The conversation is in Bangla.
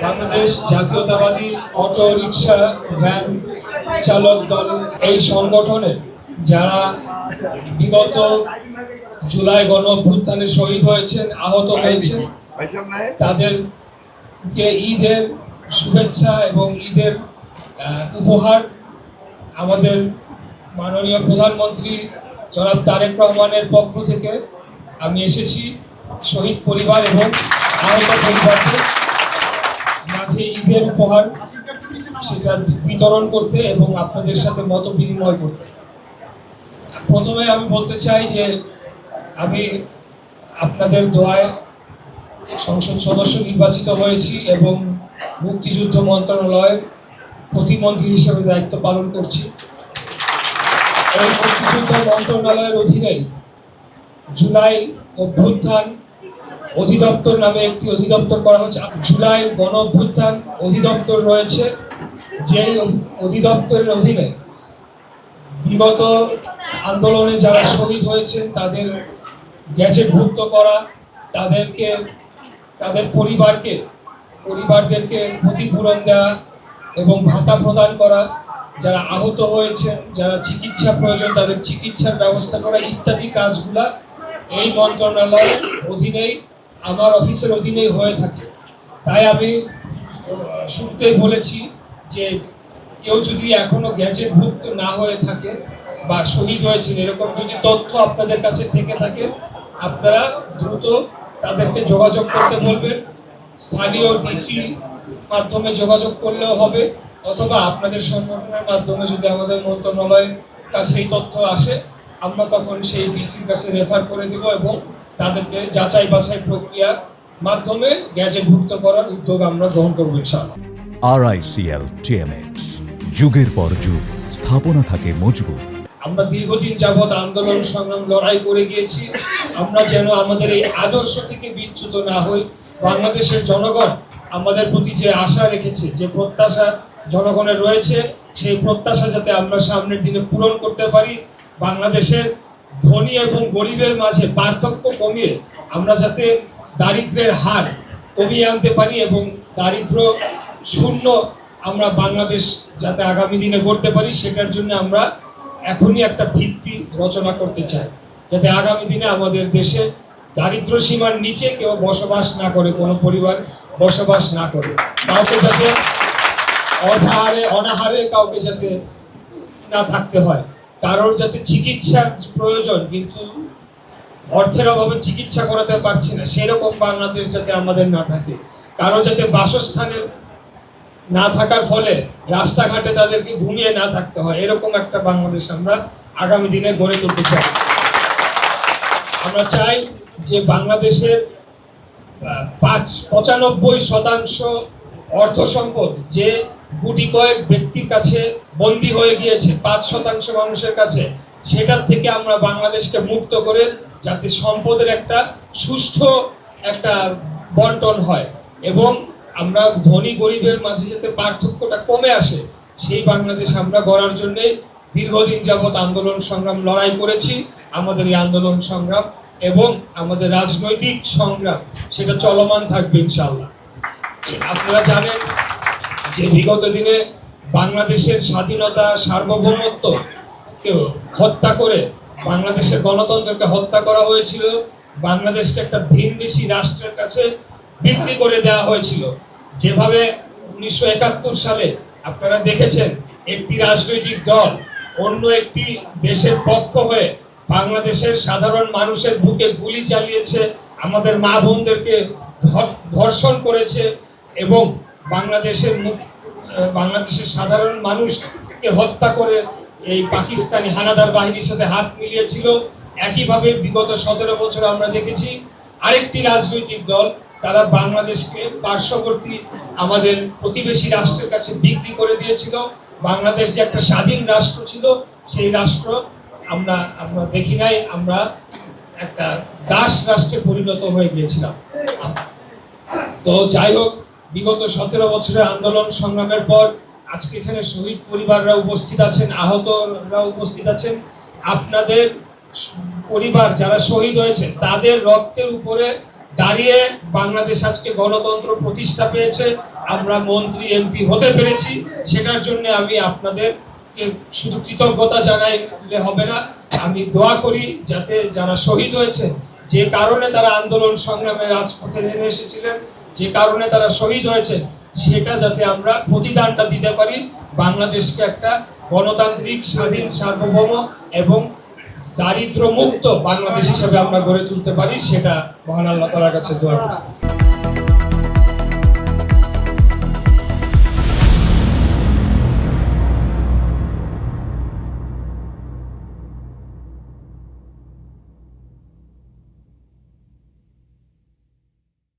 বাংলাদেশ জাতীয়তাবাদী অটো রিক্সা ভ্যান চালক দল এই সংগঠনে যারা বিগত জুলাই গণ অভ্যুত্থানে শহীদ হয়েছেন, আহত হয়েছেন, তাদেরকে ঈদের শুভেচ্ছা এবং ঈদের উপহার আমাদের মাননীয় প্রধানমন্ত্রী জনাব তারেক রহমানের পক্ষ থেকে আমি এসেছি শহীদ পরিবার এবং আহত পরিবারকে মাঝে ঈদের উপহার সেটা বিতরণ করতে এবং আপনাদের সাথে মত বিনিময় করতে। প্রথমে আমি বলতে চাই যে আমি আপনাদের দোয়ায় সংসদ সদস্য নির্বাচিত হয়েছি এবং মুক্তিযুদ্ধ মন্ত্রণালয়ের প্রতিমন্ত্রী হিসেবে দায়িত্ব পালন করছি। এই মুক্তিযুদ্ধ মন্ত্রণালয়ের অধীনে জুলাই অভ্যুত্থান অধিদপ্তর নামে একটি অধিদপ্তর করা হয়েছে। জুলাই গণ অভ্যুত্থান অধিদপ্তর রয়েছে, যে অধিদপ্তরের অধীনে বিগত আন্দোলনে যারা শহীদ হয়েছেন তাদের গ্যাজেটভুক্ত করা, তাদের পরিবারদেরকে ক্ষতিপূরণ দেওয়া এবং ভাতা প্রদান করা, যারা আহত হয়েছেন, যারা চিকিৎসা প্রয়োজন তাদের চিকিৎসার ব্যবস্থা করা ইত্যাদি কাজগুলা এই মন্ত্রণালয়ের অধীনেই, আমার অফিসের অধীনেই হয়ে থাকে। তাই আমি শুরুতেই বলেছি যে কেউ যদি এখনো গ্যাজেটভুক্ত না হয়ে থাকে বা শহীদ হয়েছেন এরকম যদি তথ্য আপনাদের কাছে থেকে থাকে, আপনারা দ্রুত তাদেরকে যোগাযোগ করতে বলবেন। স্থানীয় ডিসি মাধ্যমে যোগাযোগ করলেও হবে, অথবা আপনাদের সংগঠনের মাধ্যমে যদি আমাদের মন্ত্রণালয়ের কাছে এই তথ্য আসে আমরা তখন সেই ডিসির কাছে রেফার করে দেব এবং তাদেরকে যাচাই বাছাই প্রক্রিয়ার মাধ্যমে গ্যাজেটভুক্ত করার উদ্যোগ আমরা গ্রহণ করব ইনশাআল্লাহ। RICL TMX, যুগের পর যুগ স্থাপনা থাকে মজবুত। আমরা দীর্ঘদিন যাবৎ আন্দোলন সংগ্রাম লড়াই করে গিয়েছি, আমরা যেন আমাদের এই আদর্শ থেকে বিচ্যুত না হই। বাংলাদেশের জনগণ আমাদের প্রতি যে আশা রেখেছে, যে প্রত্যাশা জনগণের রয়েছে, সেই প্রত্যাশা যাতে আমরা সামনের দিনে পূরণ করতে পারি। বাংলাদেশের ধনী এবং গরিবের মাঝে পার্থক্য কমিয়ে আমরা যাতে দারিদ্র্যের হার কমিয়ে আনতে পারি এবং দারিদ্র শূন্য আমরা বাংলাদেশ যাতে আগামী দিনে করতে পারি, সেটার জন্য আমরা এখনই একটা ভিত্তি রচনা করতে চাই, যাতে আগামী দিনে আমাদের দেশে দারিদ্র সীমার নিচে কেউ বসবাস না করে, কোনো পরিবার বসবাস না করে, কাউকে যাতে অনাহারে কাউকে যাতে না থাকতে হয়, কারোর যাতে চিকিৎসার প্রয়োজন কিন্তু অর্থের অভাবে চিকিৎসা করাতে পারছি না সেরকম বাংলাদেশ যাতে আমাদের না থাকে, কারো যাতে বাসস্থানের না থাকার ফলে রাস্তাঘাটে তাদেরকে ঘুমিয়ে না থাকতে হয়, এরকম একটা বাংলাদেশ আমরা আগামী দিনে গড়ে তুলতে চাই। আমরা চাই যে বাংলাদেশের 95% অর্থ সম্পদ যে গুটি কয়েক ব্যক্তির কাছে বন্দী হয়ে গিয়েছে 5% মানুষের কাছে, সেটার থেকে আমরা বাংলাদেশকে মুক্ত করে যাতে সম্পদের একটা সুষ্ঠু একটা বন্টন হয় এবং আমরা ধনী গরিবের মাঝে যাতে পার্থক্যটা কমে আসে, সেই বাংলাদেশ আমরা গড়ার জন্যে দীর্ঘদিন যাবৎ আন্দোলন সংগ্রাম লড়াই করেছি। আমাদের এই আন্দোলন সংগ্রাম এবং আমাদের রাজনৈতিক সংগ্রাম সেটা চলমান থাকবে ইনশাআল্লাহ। আপনারা জানেন যে বিগত দিনে বাংলাদেশের স্বাধীনতা সার্বভৌমত্বকে হত্যা করে বাংলাদেশের গণতন্ত্রকে হত্যা করা হয়েছিল, বাংলাদেশকে একটা ভিনদেশী রাষ্ট্রের কাছে বিক্রি করে দেওয়া হয়েছিল। যেভাবে 1971 সালে আপনারা দেখেছেন একটি রাজনৈতিক দল অন্য একটি দেশের পক্ষ হয়ে বাংলাদেশের সাধারণ মানুষের বুকে গুলি চালিয়েছে, আমাদের মা বোনদেরকে ধর্ষণ করেছে এবং বাংলাদেশের সাধারণ মানুষকে হত্যা করে এই পাকিস্তানি হানাদার বাহিনীর সাথে হাত মিলিয়েছিল। একইভাবে বিগত 17 বছর আমরা দেখেছি আরেকটি রাজনৈতিক দল তারা বাংলাদেশকে পার্শ্ববর্তী আমাদের প্রতিবেশী রাষ্ট্রের কাছে বিক্রি করে দিয়েছিল। বাংলাদেশ যে একটা স্বাধীন রাষ্ট্র ছিল সেই রাষ্ট্র আমরা দেখি নাই, আমরা একটা দাস রাষ্ট্রে পরিণত হয়ে গিয়েছিলাম। তো যাই হোক, বিগত 17 বছরের আন্দোলন সংগ্রামের পর আজকে এখানে শহীদ পরিবাররা উপস্থিত আছেন, আহতরা উপস্থিত আছেন। আপনাদের পরিবার যারা শহীদ হয়েছেন তাদের রক্তের উপরে দাঁড়িয়ে বাংলাদেশ আজকে গণতন্ত্র প্রতিষ্ঠা পেয়েছে। আমরা মন্ত্রী এমপি হতে পেরেছি, সেটার জন্য আমি আপনাদেরকে শুধু কৃতজ্ঞতা জানাইলে হবে না, আমি দোয়া করি যাতে যারা শহীদ হয়েছে, যে কারণে তারা আন্দোলন সংগ্রামে রাজপথে নেমে এসেছিলেন, যে কারণে তারা শহীদ হয়েছেন, সেটা যাতে আমরা প্রতিদানটা দিতে পারি, বাংলাদেশকে একটা গণতান্ত্রিক, স্বাধীন, সার্বভৌম এবং দারিদ্র মুক্ত বাংলাদেশ হিসেবে আমরা গড়ে তুলতে পারি, সেটা মহান আল্লাহ তাআলার কাছে দোয়া করি।